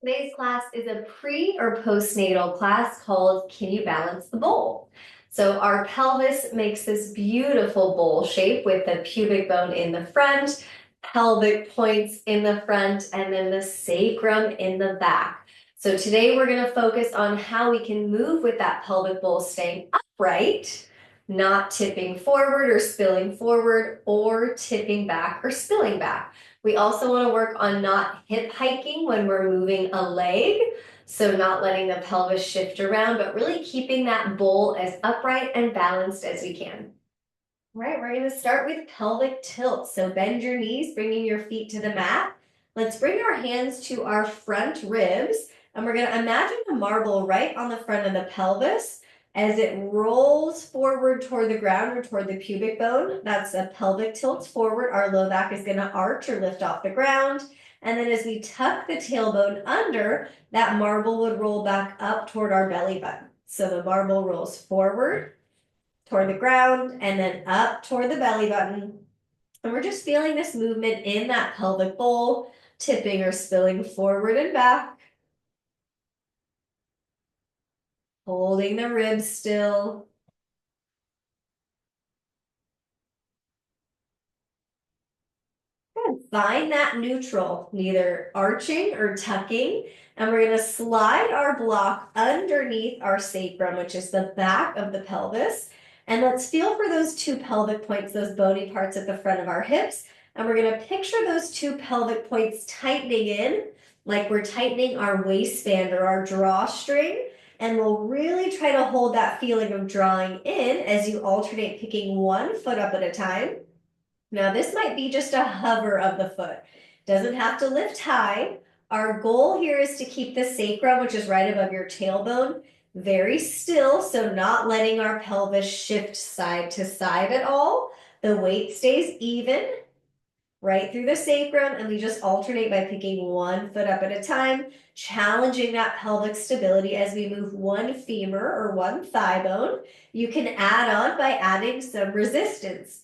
Today's class is a pre or postnatal class called Can You Balance the Bowl? So our pelvis makes this beautiful bowl shape with the pubic bone in the front, pelvic points in the front, and then the sacrum in the back. So today we're going to focus on how we can move with that pelvic bowl staying upright, not tipping forward or spilling forward, or tipping back or spilling back. We also want to work on not hip hiking when we're moving a leg, so not letting the pelvis shift around, but really keeping that bowl as upright and balanced as we can. All right, we're going to start with pelvic tilt. So bend your knees, bringing your feet to the mat. Let's bring our hands to our front ribs, and we're going to imagine a marble right on the front of the pelvis. As it rolls forward toward the ground or toward the pubic bone, that's a pelvic tilt forward. Our low back is going to arch or lift off the ground. And then as we tuck the tailbone under, that marble would roll back up toward our belly button. So the marble rolls forward toward the ground and then up toward the belly button. And we're just feeling this movement in that pelvic bowl, tipping or spilling forward and back. Holding the ribs still. Good. Find that neutral, neither arching or tucking. And we're going to slide our block underneath our sacrum, which is the back of the pelvis. And let's feel for those two pelvic points, those bony parts at the front of our hips. And we're going to picture those two pelvic points tightening in, like we're tightening our waistband or our drawstring. And we'll really try to hold that feeling of drawing in as you alternate picking one foot up at a time. Now this might be just a hover of the foot. Doesn't have to lift high. Our goal here is to keep the sacrum, which is right above your tailbone, very still, so not letting our pelvis shift side to side at all. The weight stays even right through the sacrum, and we just alternate by picking one foot up at a time, challenging that pelvic stability as we move one femur or one thigh bone. You can add on by adding some resistance.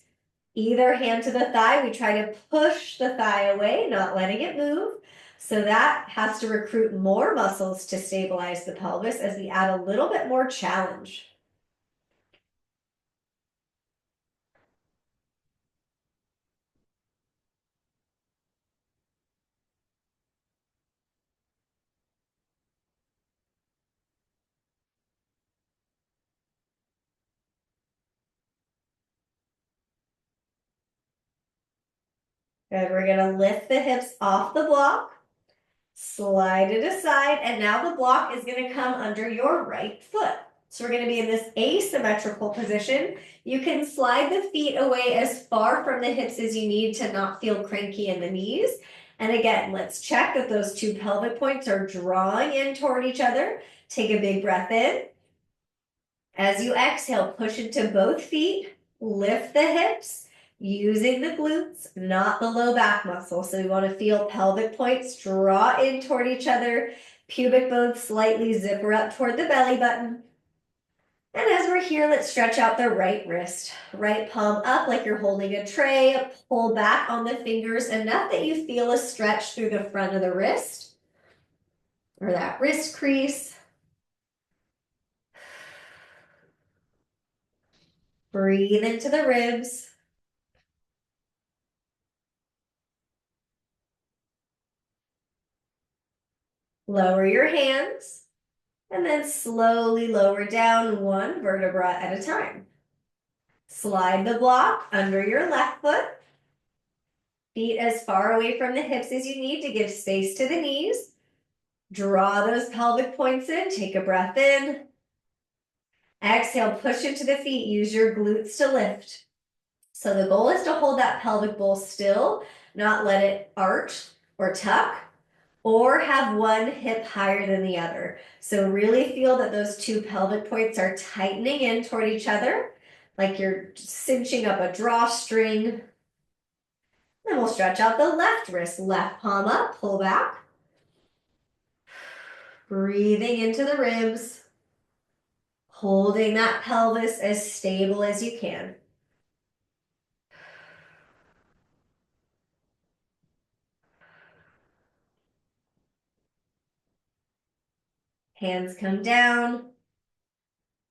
Either hand to the thigh, we try to push the thigh away, not letting it move. So that has to recruit more muscles to stabilize the pelvis as we add a little bit more challenge. Good, we're gonna lift the hips off the block, slide it aside, and now the block is gonna come under your right foot. So we're gonna be in this asymmetrical position. You can slide the feet away as far from the hips as you need to not feel cranky in the knees. And again, let's check that those two pelvic points are drawing in toward each other. Take a big breath in. As you exhale, push into both feet, lift the hips, using the glutes, not the low back muscle. So we want to feel pelvic points draw in toward each other, pubic bone slightly zipper up toward the belly button. And as we're here, let's stretch out the right wrist. Right palm up like you're holding a tray. Pull back on the fingers enough that you feel a stretch through the front of the wrist or that wrist crease. Breathe into the ribs. Lower your hands. And then slowly lower down one vertebra at a time. Slide the block under your left foot. Feet as far away from the hips as you need to give space to the knees. Draw those pelvic points in. Take a breath in. Exhale, push into the feet. Use your glutes to lift. So the goal is to hold that pelvic bowl still, not let it arch or tuck, or have one hip higher than the other. So really feel that those two pelvic points are tightening in toward each other, like you're cinching up a drawstring. Then we'll stretch out the left wrist, left palm up, pull back. Breathing into the ribs, holding that pelvis as stable as you can. Hands come down.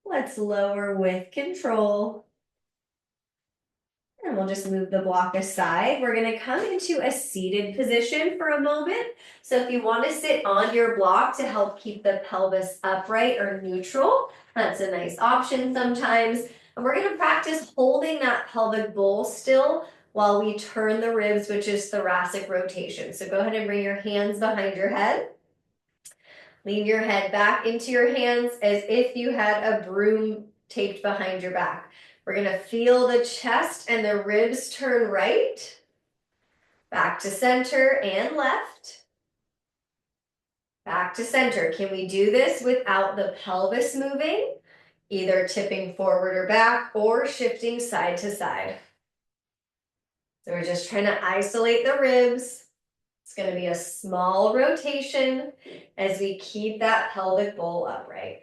Let's lower with control. And we'll just move the block aside. We're gonna come into a seated position for a moment. So if you want to sit on your block to help keep the pelvis upright or neutral, that's a nice option sometimes. And we're gonna practice holding that pelvic bowl still while we turn the ribs, which is thoracic rotation. So go ahead and bring your hands behind your head. Lean your head back into your hands as if you had a broom taped behind your back. We're gonna feel the chest and the ribs turn right, back to center and left, back to center. Can we do this without the pelvis moving? Either tipping forward or back or shifting side to side. So we're just trying to isolate the ribs. It's going to be a small rotation as we keep that pelvic bowl upright.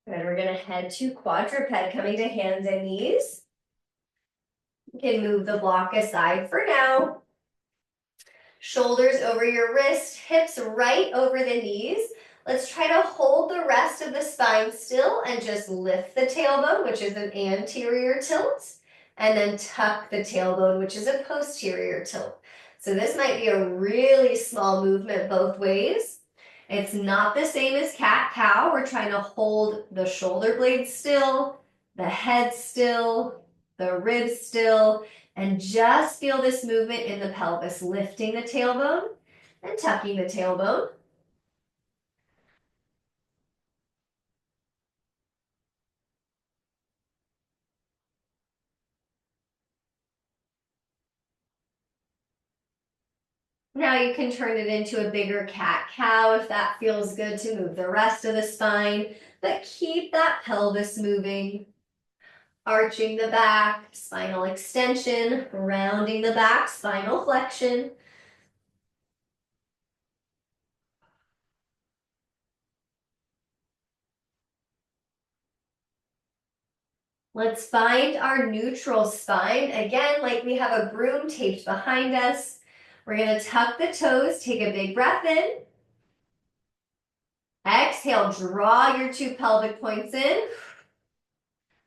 And we're going to head to quadruped, coming to hands and knees. You can move the block aside for now. Shoulders over your wrist, hips right over the knees. Let's try to hold the rest of the spine still and just lift the tailbone, which is an anterior tilt, and then tuck the tailbone, which is a posterior tilt. So this might be a really small movement both ways. It's not the same as cat-cow. We're trying to hold the shoulder blades still, the head still, the ribs still, and just feel this movement in the pelvis, lifting the tailbone and tucking the tailbone. Now you can turn it into a bigger cat-cow if that feels good to move the rest of the spine, but keep that pelvis moving. Arching the back, spinal extension, rounding the back, spinal flexion. Let's find our neutral spine. Again, like we have a broom taped behind us. We're going to tuck the toes, take a big breath in. Exhale, draw your two pelvic points in.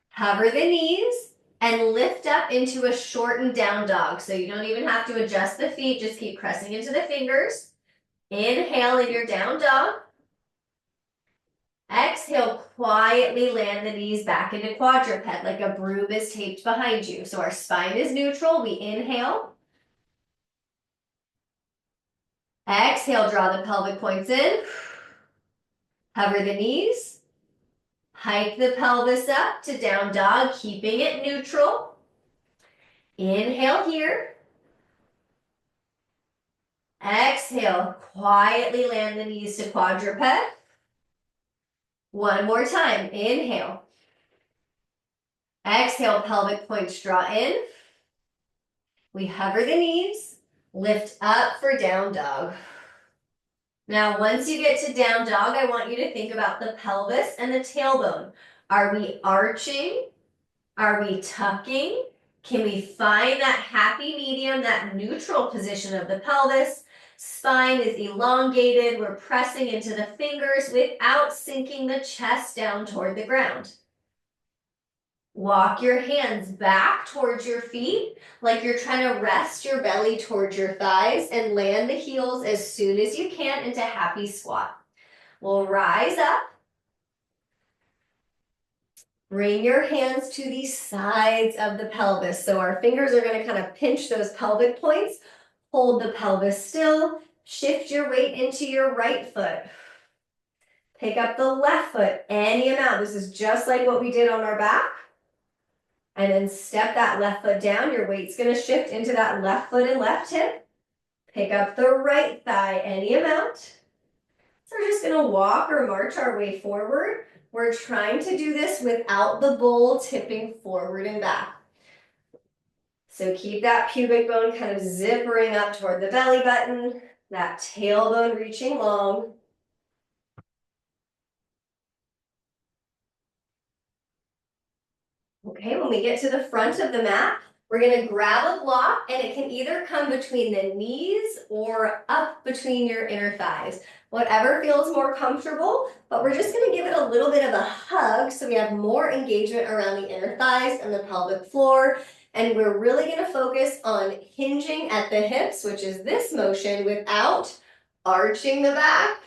Hover the knees and lift up into a shortened down dog. So you don't even have to adjust the feet, just keep pressing into the fingers. Inhale in your down dog. Exhale, quietly land the knees back into quadruped like a broom is taped behind you. So our spine is neutral. We inhale. Exhale, draw the pelvic points in. Hover the knees. Hike the pelvis up to down dog, keeping it neutral. Inhale here. Exhale, quietly land the knees to quadruped. One more time, inhale. Exhale, pelvic points draw in. We hover the knees, lift up for down dog. Now, once you get to down dog, I want you to think about the pelvis and the tailbone. Are we arching? Are we tucking? Can we find that happy medium, that neutral position of the pelvis? Spine is elongated. We're pressing into the fingers without sinking the chest down toward the ground. Walk your hands back towards your feet like you're trying to rest your belly towards your thighs and land the heels as soon as you can into happy squat. We'll rise up. Bring your hands to the sides of the pelvis. So our fingers are going to kind of pinch those pelvic points. Hold the pelvis still. Shift your weight into your right foot. Pick up the left foot, any amount. This is just like what we did on our back. And then step that left foot down. Your weight's going to shift into that left foot and left hip. Pick up the right thigh, any amount. So we're just going to walk or march our way forward. We're trying to do this without the bowl tipping forward and back. So keep that pubic bone kind of zippering up toward the belly button, that tailbone reaching long. Okay, when we get to the front of the mat, We're going to grab a block, and it can either come between the knees or up between your inner thighs, whatever feels more comfortable, but we're just going to give it a little bit of a hug so we have more engagement around the inner thighs and the pelvic floor. And we're really going to focus on hinging at the hips, which is this motion, without arching the back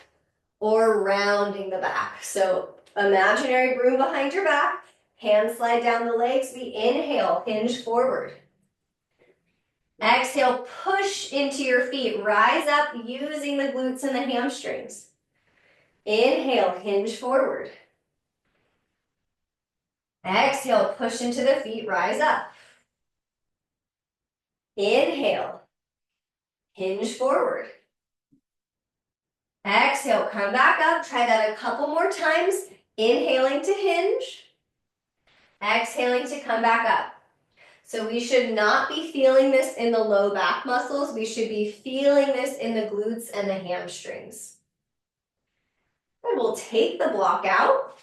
or rounding the back. So imaginary broom behind your back, hands slide down the legs. We inhale, hinge forward. Exhale, push into your feet, rise up using the glutes and the hamstrings. Inhale, hinge forward. Exhale, push into the feet, rise up. Inhale, hinge forward. Exhale, come back up. Try that a couple more times. Inhaling to hinge. Exhaling to come back up. So we should not be feeling this in the low back muscles. We should be feeling this in the glutes and the hamstrings. And we'll take the block out.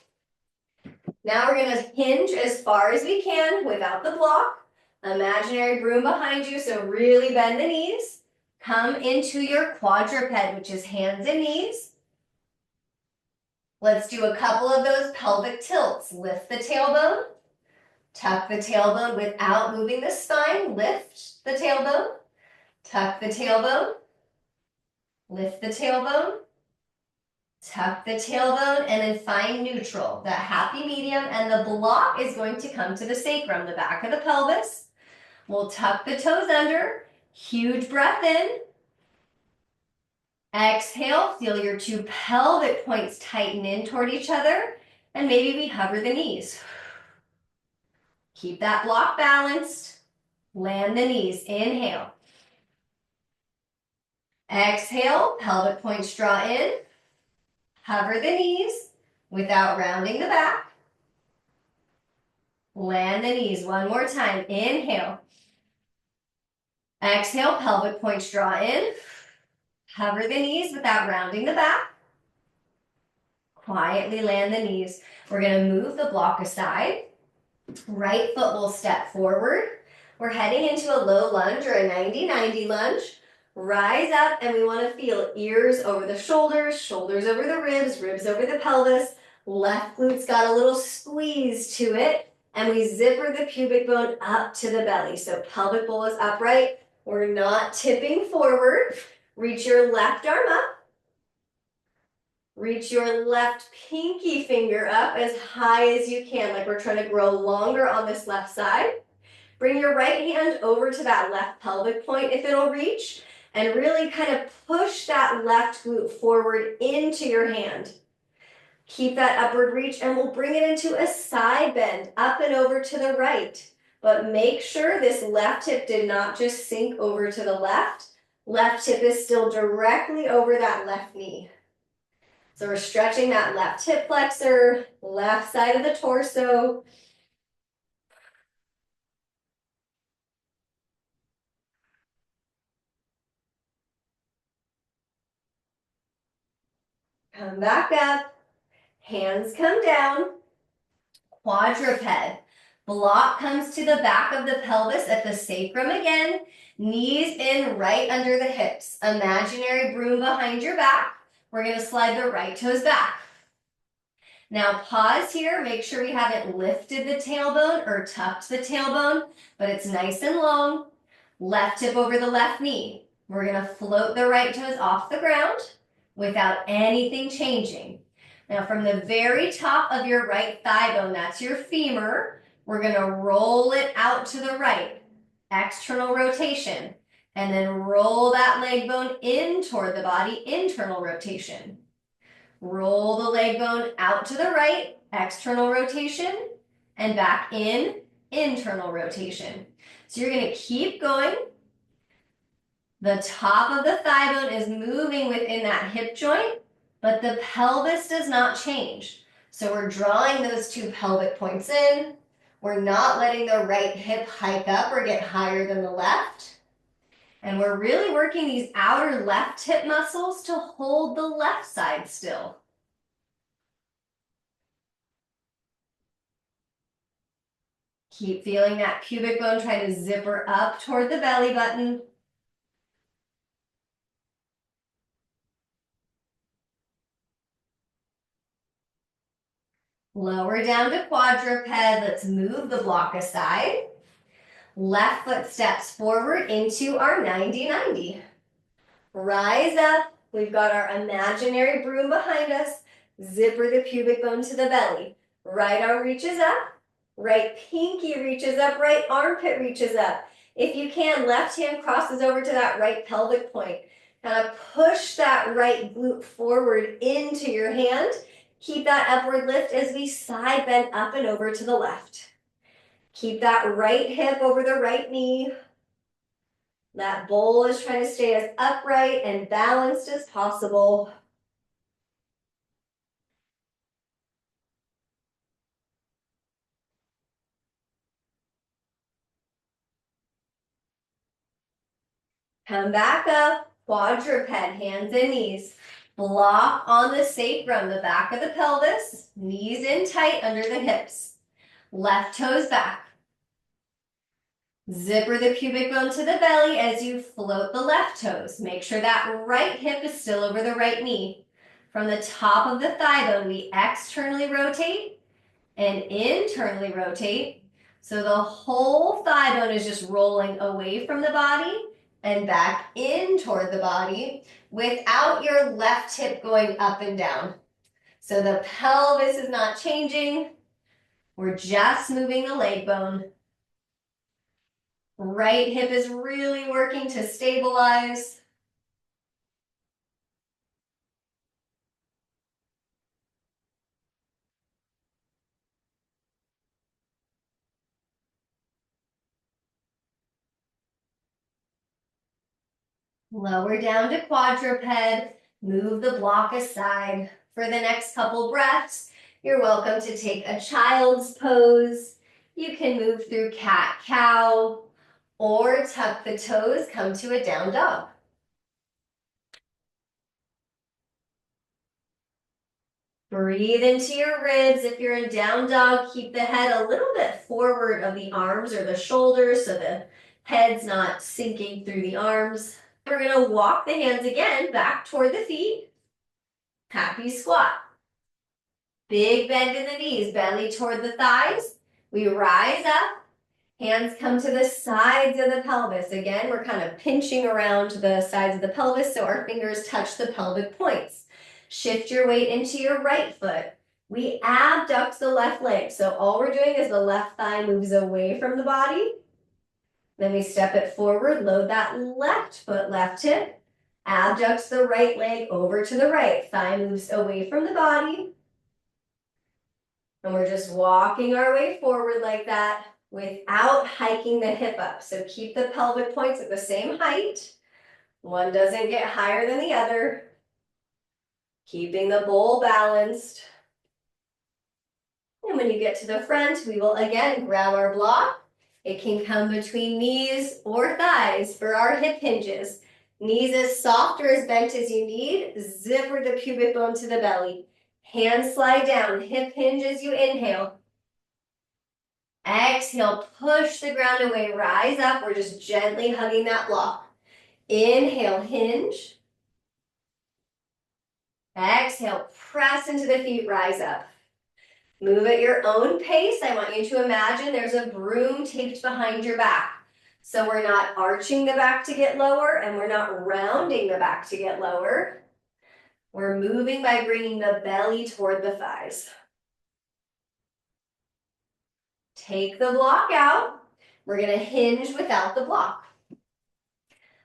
Now we're going to hinge as far as we can without the block. Imaginary broom behind you, so really bend the knees. Come into your quadruped, which is hands and knees. Let's do a couple of those pelvic tilts. Lift the tailbone. Tuck the tailbone without moving the spine. Lift the tailbone. Tuck the tailbone. Lift the tailbone. Tuck the tailbone, and then find neutral, that happy medium, and the block is going to come to the sacrum, the back of the pelvis. We'll tuck the toes under. Huge breath in. Exhale, feel your two pelvic points tighten in toward each other, and maybe we hover the knees. Keep that block balanced. Land the knees. Inhale. Exhale, pelvic points draw in. Hover the knees without rounding the back. Land the knees. One more time. Inhale. Exhale, pelvic points draw in. Hover the knees without rounding the back. Quietly land the knees. We're going to move the block aside. Right foot will step forward. We're heading into a low lunge or a 90-90 lunge. Rise up, and we want to feel ears over the shoulders, shoulders over the ribs, ribs over the pelvis. Left glute's got a little squeeze to it, and we zipper the pubic bone up to the belly. So pelvic bowl is upright. We're not tipping forward. Reach your left arm up. Reach your left pinky finger up as high as you can, like we're trying to grow longer on this left side. Bring your right hand over to that left pelvic point if it'll reach, and really kind of push that left glute forward into your hand. Keep that upward reach, and we'll bring it into a side bend, up and over to the right. But make sure this left hip did not just sink over to the left. Left hip is still directly over that left knee. So we're stretching that left hip flexor, left side of the torso. Come back up, hands come down, quadruped. Block comes to the back of the pelvis at the sacrum again, knees in right under the hips. Imaginary broom behind your back. We're going to slide the right toes back. Now pause here, make sure we haven't lifted the tailbone or tucked the tailbone, but it's nice and long. Left hip over the left knee. We're going to float the right toes off the ground without anything changing. Now from the very top of your right thigh bone, that's your femur, we're going to roll it out to the right, external rotation, and then roll that leg bone in toward the body, internal rotation. Roll the leg bone out to the right, external rotation, and back in, internal rotation. So you're going to keep going. The top of the thigh bone is moving within that hip joint, but the pelvis does not change. So we're drawing those two pelvic points in. We're not letting the right hip hike up or get higher than the left. And we're really working these outer left hip muscles to hold the left side still. Keep feeling that pubic bone try to zipper up toward the belly button. Lower down to quadruped. Let's move the block aside. Left foot steps forward into our 90-90. Rise up. We've got our imaginary broom behind us. Zipper the pubic bone to the belly. Right arm reaches up. Right pinky reaches up. Right armpit reaches up. If you can, left hand crosses over to that right pelvic point. Kind of push that right glute forward into your hand. Keep that upward lift as we side bend up and over to the left. Keep that right hip over the right knee. That bowl is trying to stay as upright and balanced as possible. Come back up, quadruped, hands and knees. Block on the sacrum, the back of the pelvis, knees in tight under the hips. Left toes back. Zipper the pubic bone to the belly as you float the left toes. Make sure that right hip is still over the right knee. From the top of the thigh bone, we externally rotate and internally rotate. So the whole thigh bone is just rolling away from the body and back in toward the body without your left hip going up and down. So the pelvis is not changing. We're just moving the leg bone. Right hip is really working to stabilize. Lower down to quadruped. Move the block aside. For the next couple breaths, you're welcome to take a child's pose. You can move through cat-cow or tuck the toes, come to a down dog. Breathe into your ribs. If you're in down dog, keep the head a little bit forward of the arms or the shoulders so the head's not sinking through the arms. We're going to walk the hands again back toward the feet. Happy squat. Big bend in the knees, belly toward the thighs. We rise up. Hands come to the sides of the pelvis. Again, we're kind of pinching around the sides of the pelvis so our fingers touch the pelvic points. Shift your weight into your right foot. We abduct the left leg. So all we're doing is the left thigh moves away from the body. Then we step it forward, load that left foot, left hip. Abduct the right leg over to the right. Thigh moves away from the body. And we're just walking our way forward like that without hiking the hip up. So keep the pelvic points at the same height. One doesn't get higher than the other. Keeping the bowl balanced. And when you get to the front, we will again grab our block. It can come between knees or thighs for our hip hinges. Knees as soft or as bent as you need. Zipper the pubic bone to the belly. Hands slide down, hip hinge as you inhale. Exhale, push the ground away, rise up. We're just gently hugging that block. Inhale, hinge. Exhale, press into the feet, rise up. Move at your own pace. I want you to imagine there's a broom taped behind your back. So we're not arching the back to get lower and we're not rounding the back to get lower. We're moving by bringing the belly toward the thighs. Take the block out. We're going to hinge without the block.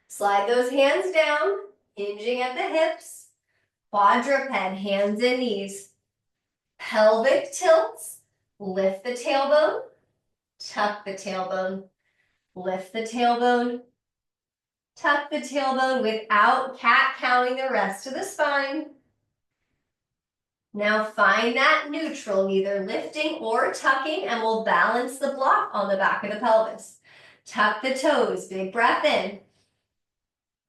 Slide those hands down, hinging at the hips. Quadruped, hands and knees. Pelvic tilts. Lift the tailbone. Tuck the tailbone. Lift the tailbone. Tuck the tailbone without cat-cowing the rest of the spine. Now find that neutral, neither lifting or tucking, and we'll balance the block on the back of the pelvis. Tuck the toes, big breath in.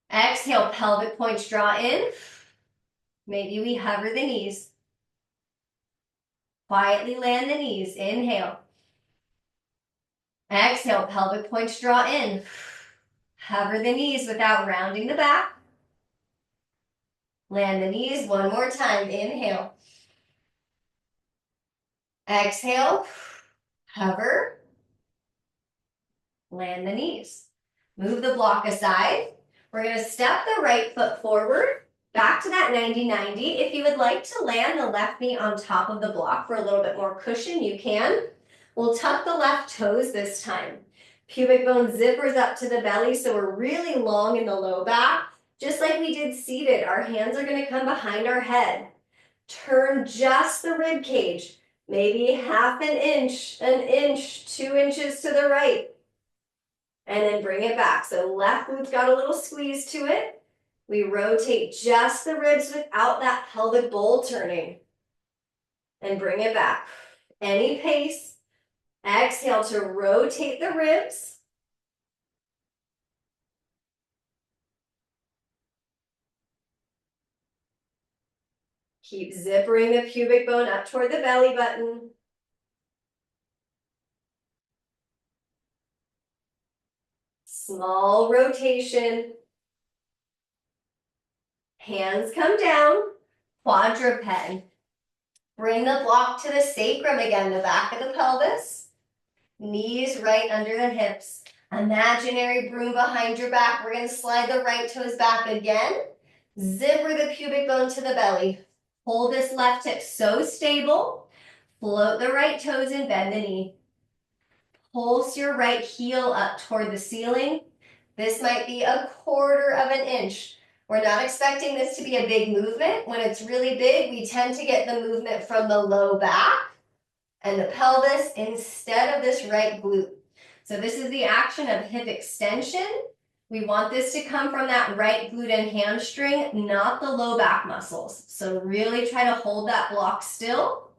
Exhale, pelvic points draw in. Maybe we hover the knees. Quietly land the knees, inhale. Exhale, pelvic points draw in. Hover the knees without rounding the back. Land the knees one more time. Inhale. Exhale. Hover. Land the knees. Move the block aside. We're going to step the right foot forward, back to that 90-90. If you would like to land the left knee on top of the block for a little bit more cushion, you can. We'll tuck the left toes this time. Pubic bone zippers up to the belly, so we're really long in the low back. Just like we did seated, our hands are going to come behind our head. Turn just the rib cage, maybe half an inch, 2 inches to the right. And then bring it back. So left glute got a little squeeze to it. We rotate just the ribs without that pelvic bowl turning. And bring it back. Any pace. Exhale to rotate the ribs. Keep zippering the pubic bone up toward the belly button. Small rotation. Hands come down. Quadruped. Bring the block to the sacrum again, the back of the pelvis. Knees right under the hips. Imaginary broom behind your back. We're going to slide the right toes back again. Zipper the pubic bone to the belly. Hold this left hip so stable. Float the right toes and bend the knee. Pulse your right heel up toward the ceiling. This might be 1/4 of an inch. We're not expecting this to be a big movement. When it's really big, we tend to get the movement from the low back and the pelvis instead of this right glute. So this is the action of hip extension. We want this to come from that right glute and hamstring, not the low back muscles. So really try to hold that block still.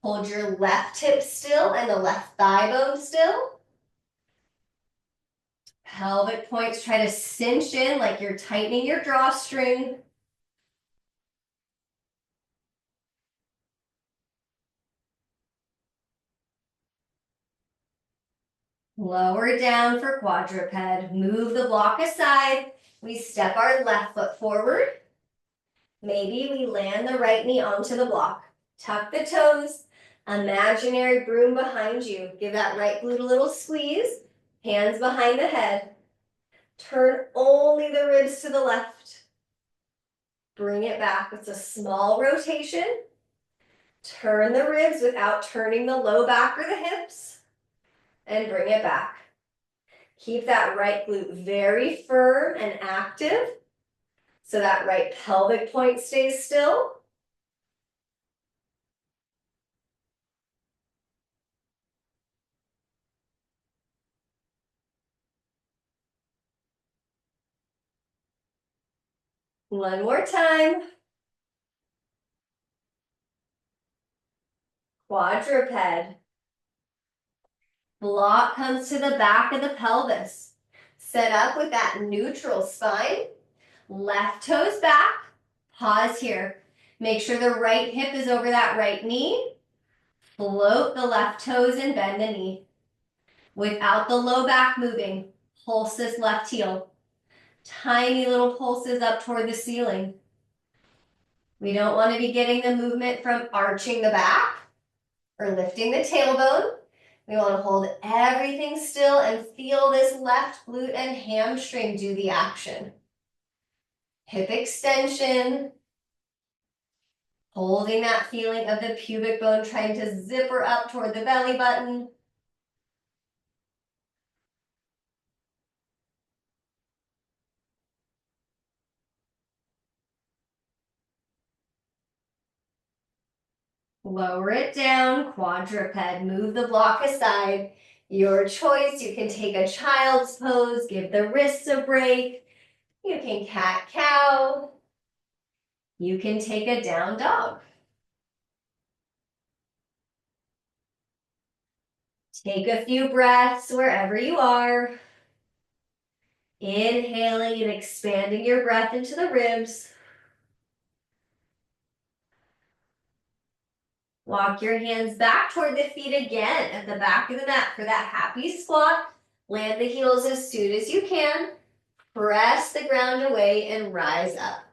Hold your left hip still and the left thigh bone still. Pelvic points, try to cinch in like you're tightening your drawstring. Lower down for quadruped. Move the block aside. We step our left foot forward. Maybe we land the right knee onto the block. Tuck the toes. Imaginary broom behind you. Give that right glute a little squeeze. Hands behind the head. Turn only the ribs to the left. Bring it back. It's a small rotation. Turn the ribs without turning the low back or the hips. And bring it back. Keep that right glute very firm and active so that right pelvic point stays still. One more time. Quadruped. Block comes to the back of the pelvis. Set up with that neutral spine. Left toes back. Pause here. Make sure the right hip is over that right knee. Float the left toes and bend the knee. Without the low back moving, pulse this left heel. Tiny little pulses up toward the ceiling. We don't want to be getting the movement from arching the back or lifting the tailbone. We want to hold everything still and feel this left glute and hamstring do the action. Hip extension. Holding that feeling of the pubic bone trying to zipper up toward the belly button. Lower it down, quadruped. Move the block aside. Your choice. You can take a child's pose, give the wrists a break. You can cat-cow. You can take a down dog. Take a few breaths wherever you are. Inhaling and expanding your breath into the ribs. Walk your hands back toward the feet again at the back of the mat for that happy squat. Land the heels as soon as you can. Press the ground away and rise up.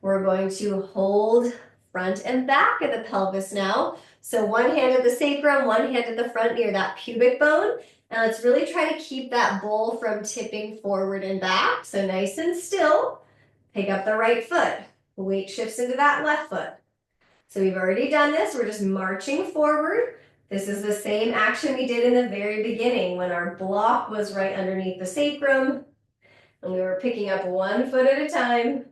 We're going to hold front and back of the pelvis now. So one hand at the sacrum, one hand at the front near that pubic bone. And let's really try to keep that bowl from tipping forward and back. So nice and still. Pick up the right foot. Weight shifts into that left foot. So we've already done this. We're just marching forward. This is the same action we did in the very beginning when our block was right underneath the sacrum and we were picking up one foot at a time.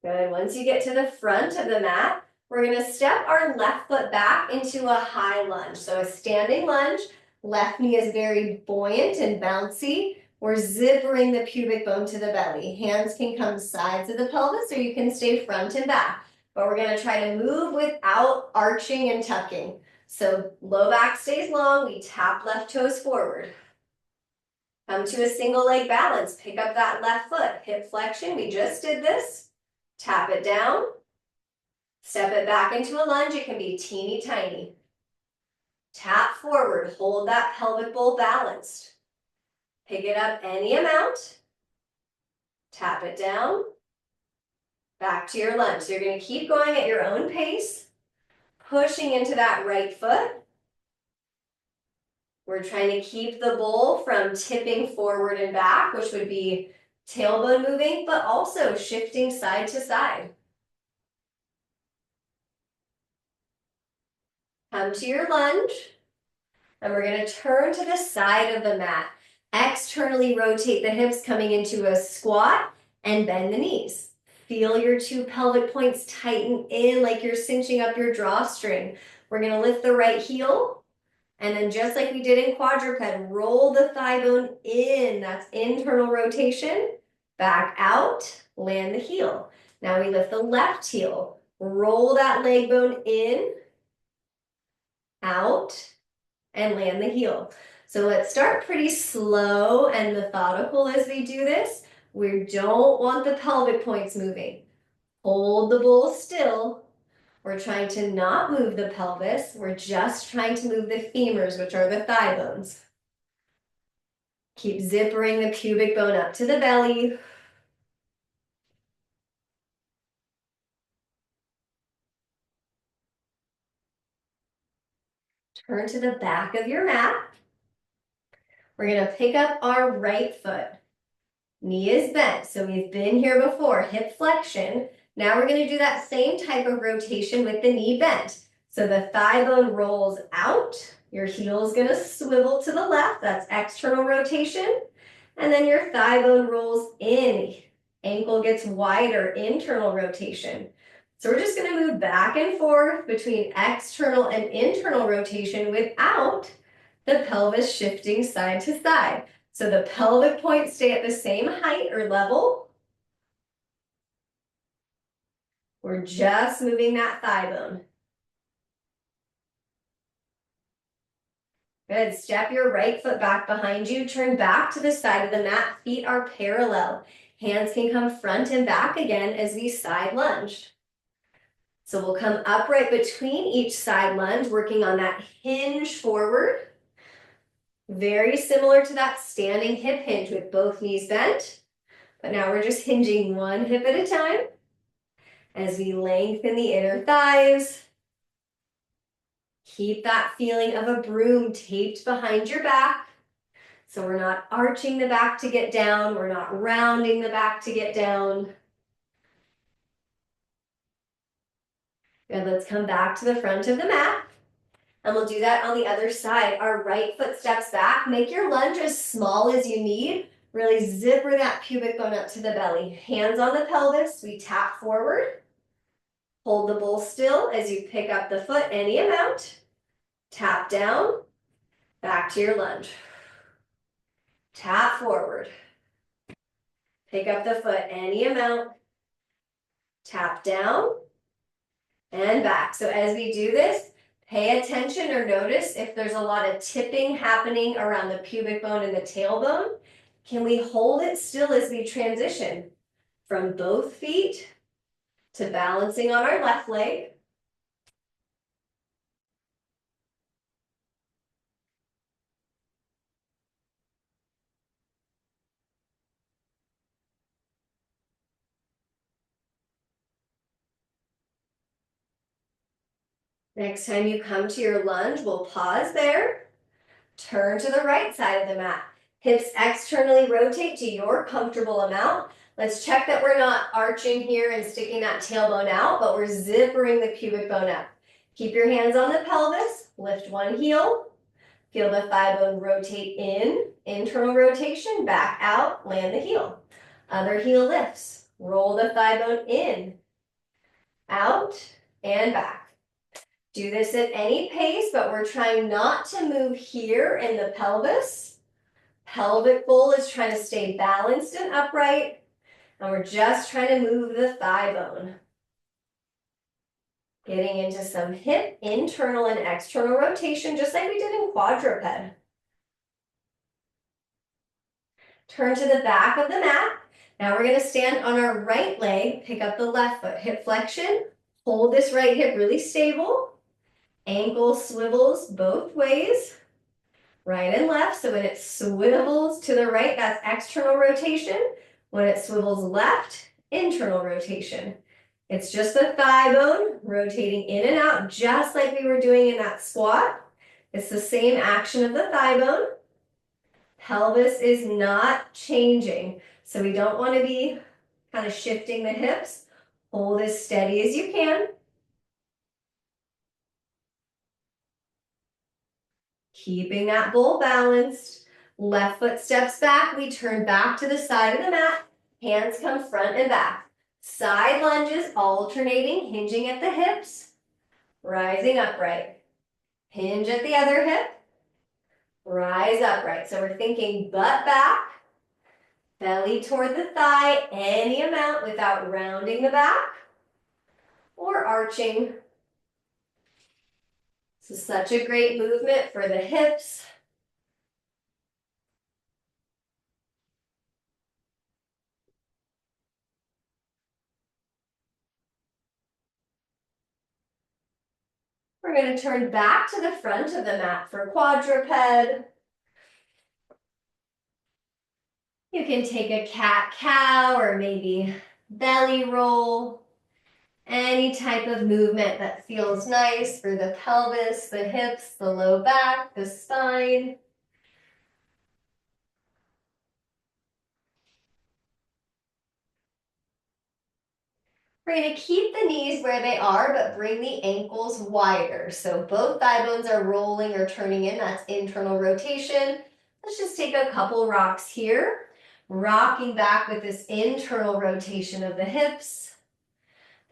Good. Once you get to the front of the mat, we're going to step our left foot back into a high lunge. So a standing lunge. Left knee is very buoyant and bouncy. We're zippering the pubic bone to the belly. Hands can come sides of the pelvis or you can stay front and back. But we're going to try to move without arching and tucking. So low back stays long. We tap left toes forward. Come to a single leg balance. Pick up that left foot. Hip flexion. We just did this. Tap it down. Step it back into a lunge. It can be teeny tiny. Tap forward, hold that pelvic bowl balanced. Pick it up any amount. Tap it down. Back to your lunge. So you're going to keep going at your own pace, pushing into that right foot. We're trying to keep the bowl from tipping forward and back, which would be tailbone moving, but also shifting side to side. Come to your lunge. And we're going to turn to the side of the mat. Externally rotate the hips coming into a squat and bend the knees. Feel your two pelvic points tighten in like you're cinching up your drawstring. We're going to lift the right heel. And then just like we did in quadruped, roll the thigh bone in. That's internal rotation. Back out, land the heel. Now we lift the left heel. Roll that leg bone in, out, and land the heel. So let's start pretty slow and methodical as we do this. We don't want the pelvic points moving. Hold the bowl still. We're trying to not move the pelvis. We're just trying to move the femurs, which are the thigh bones. Keep zippering the pubic bone up to the belly. Turn to the back of your mat. We're going to pick up our right foot. Knee is bent, so we've been here before, hip flexion. Now we're going to do that same type of rotation with the knee bent. So the thigh bone rolls out, your heel is going to swivel to the left, that's external rotation. And then your thigh bone rolls in, ankle gets wider, internal rotation. So we're just going to move back and forth between external and internal rotation without the pelvis shifting side to side. So the pelvic points stay at the same height or level. We're just moving that thigh bone. Good. Step your right foot back behind you. Turn back to the side of the mat. Feet are parallel. Hands can come front and back again as we side lunge. So we'll come upright between each side lunge, working on that hinge forward. Very similar to that standing hip hinge with both knees bent. But now we're just hinging one hip at a time as we lengthen the inner thighs. Keep that feeling of a broom taped behind your back. So we're not arching the back to get down. We're not rounding the back to get down. Good, let's come back to the front of the mat. And we'll do that on the other side. Our right foot steps back. Make your lunge as small as you need. Really zipper that pubic bone up to the belly. Hands on the pelvis. We tap forward. Hold the bowl still as you pick up the foot any amount. Tap down. Back to your lunge. Tap forward. Pick up the foot any amount. Tap down. And back. So as we do this, pay attention or notice if there's a lot of tipping happening around the pubic bone and the tailbone. Can we hold it still as we transition from both feet to balancing on our left leg? Next time you come to your lunge, we'll pause there. Turn to the right side of the mat. Hips externally rotate to your comfortable amount. Let's check that we're not arching here and sticking that tailbone out, but we're zippering the pubic bone up. Keep your hands on the pelvis. Lift one heel. Feel the thigh bone rotate in. Internal rotation. Back out. Land the heel. Other heel lifts. Roll the thigh bone in, out, and back. Do this at any pace, but we're trying not to move here in the pelvis. Pelvic bowl is trying to stay balanced and upright, and we're just trying to move the thigh bone. Getting into some hip internal and external rotation, just like we did in quadruped. Turn to the back of the mat. Now we're going to stand on our right leg, pick up the left foot, hip flexion. Hold this right hip really stable. Ankle swivels both ways, right and left. So when it swivels to the right, that's external rotation. When it swivels left, internal rotation. It's just the thigh bone rotating in and out, just like we were doing in that squat. It's the same action of the thigh bone. Pelvis is not changing, so we don't want to be kind of shifting the hips. Hold as steady as you can. Keeping that bowl balanced. Left foot steps back. We turn back to the side of the mat. Hands come front and back. Side lunges alternating, hinging at the hips. Rising upright. Hinge at the other hip. Rise upright. So we're thinking butt back. Belly toward the thigh, any amount without rounding the back or arching. This is such a great movement for the hips. We're going to turn back to the front of the mat for quadruped. You can take a cat-cow or maybe belly roll. Any type of movement that feels nice for the pelvis, the hips, the low back, the spine. We're going to keep the knees where they are, but bring the ankles wider. So both thigh bones are rolling or turning in. That's internal rotation. Let's just take a couple rocks here. Rocking back with this internal rotation of the hips.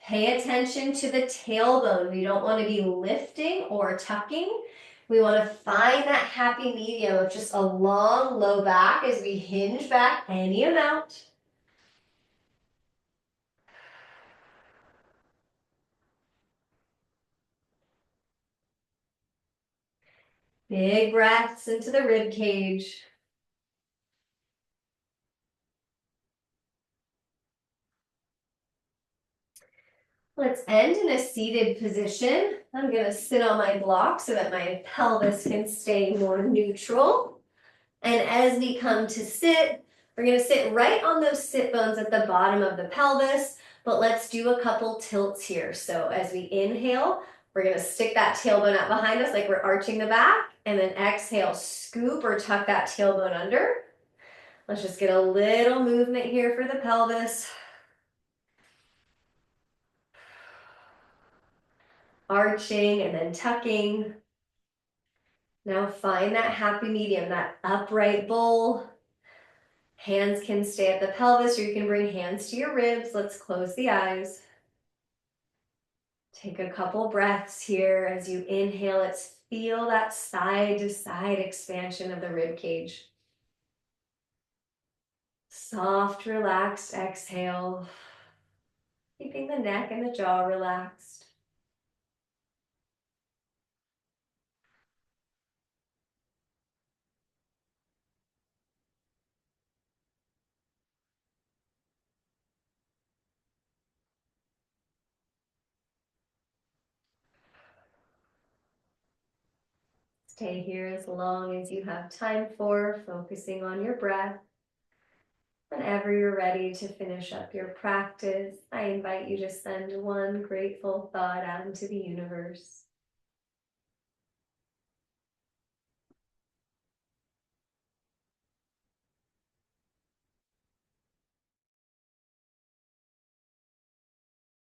Pay attention to the tailbone. We don't want to be lifting or tucking. We want to find that happy medium of just a long, low back as we hinge back any amount. Big breaths into the rib cage. Let's end in a seated position. I'm going to sit on my block so that my pelvis can stay more neutral. And as we come to sit, we're going to sit right on those sit bones at the bottom of the pelvis, but let's do a couple tilts here. So as we inhale, we're going to stick that tailbone out behind us like we're arching the back, and then exhale, scoop or tuck that tailbone under. Let's just get a little movement here for the pelvis. Arching and then tucking. Now find that happy medium, that upright bowl. Hands can stay at the pelvis, or you can bring hands to your ribs. Let's close the eyes. Take a couple breaths here. As you inhale, let's feel that side to side expansion of the rib cage. Soft, relaxed exhale. Keeping the neck and the jaw relaxed. Stay here as long as you have time for, focusing on your breath. Whenever you're ready to finish up your practice, I invite you to send one grateful thought out into the universe.